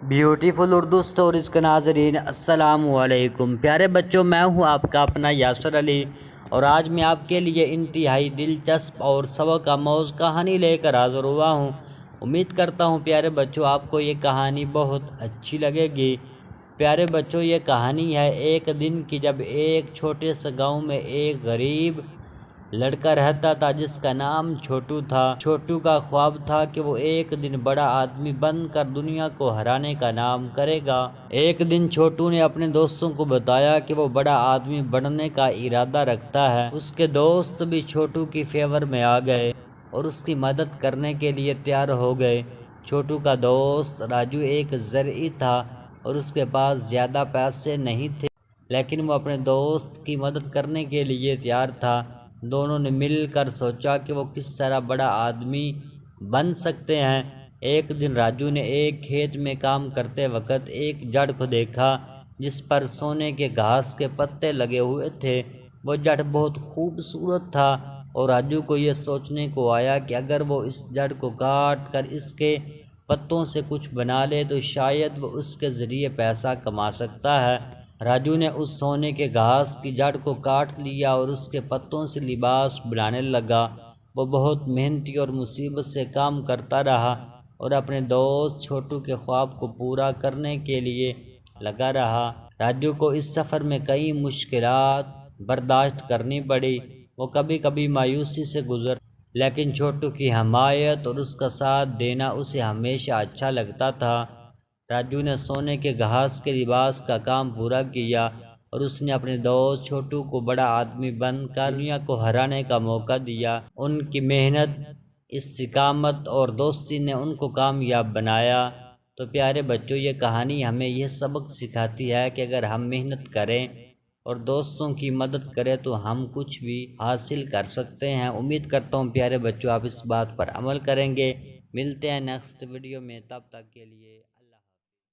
Beautiful Urdu stories کے ناظرین السلام علیکم پیارے بچوں، میں ہوں آپ کا اپنا یاسر علی، اور آج میں آپ کے لیے انتہائی دلچسپ اور سبق آموز کہانی لے کر حاضر ہوا ہوں۔ امید کرتا ہوں پیارے بچوں آپ کو یہ کہانی بہت اچھی لگے گی۔ پیارے بچوں، یہ کہانی ہے ایک دن کی، جب ایک چھوٹے سے گاؤں میں ایک غریب لڑکا رہتا تھا جس کا نام چھوٹو تھا۔ چھوٹو کا خواب تھا کہ وہ ایک دن بڑا آدمی بن کر دنیا کو ہرانے کا نام کرے گا۔ ایک دن چھوٹو نے اپنے دوستوں کو بتایا کہ وہ بڑا آدمی بننے کا ارادہ رکھتا ہے۔ اس کے دوست بھی چھوٹو کی فیور میں آ گئے اور اس کی مدد کرنے کے لیے تیار ہو گئے۔ چھوٹو کا دوست راجو ایک زرعی تھا اور اس کے پاس زیادہ پیسے نہیں تھے، لیکن وہ اپنے دوست کی مدد کرنے کے لیے تیار تھا۔ دونوں نے مل کر سوچا کہ وہ کس طرح بڑا آدمی بن سکتے ہیں۔ ایک دن راجو نے ایک کھیت میں کام کرتے وقت ایک جڑ کو دیکھا جس پر سونے کے گھاس کے پتے لگے ہوئے تھے۔ وہ جڑ بہت خوبصورت تھا اور راجو کو یہ سوچنے کو آیا کہ اگر وہ اس جڑ کو کاٹ کر اس کے پتوں سے کچھ بنا لے تو شاید وہ اس کے ذریعے پیسہ کما سکتا ہے۔ راجو نے اس سونے کے گھاس کی جڑ کو کاٹ لیا اور اس کے پتوں سے لباس بنانے لگا۔ وہ بہت محنتی اور مصیبت سے کام کرتا رہا اور اپنے دوست چھوٹو کے خواب کو پورا کرنے کے لیے لگا رہا۔ راجو کو اس سفر میں کئی مشکلات برداشت کرنی پڑی۔ وہ کبھی کبھی مایوسی سے گزرا، لیکن چھوٹو کی حمایت اور اس کا ساتھ دینا اسے ہمیشہ اچھا لگتا تھا۔ راجو نے سونے کے گھاس کے لباس کا کام پورا کیا اور اس نے اپنے دوست چھوٹو کو بڑا آدمی بن کر دنیا کو ہرانے کا موقع دیا۔ ان کی محنت، استقامت اور دوستی نے ان کو کامیاب بنایا۔ تو پیارے بچوں، یہ کہانی ہمیں یہ سبق سکھاتی ہے کہ اگر ہم محنت کریں اور دوستوں کی مدد کریں تو ہم کچھ بھی حاصل کر سکتے ہیں۔ امید کرتا ہوں پیارے بچوں آپ اس بات پر عمل کریں گے۔ ملتے ہیں نیکسٹ ویڈیو میں، تب تک کے لیے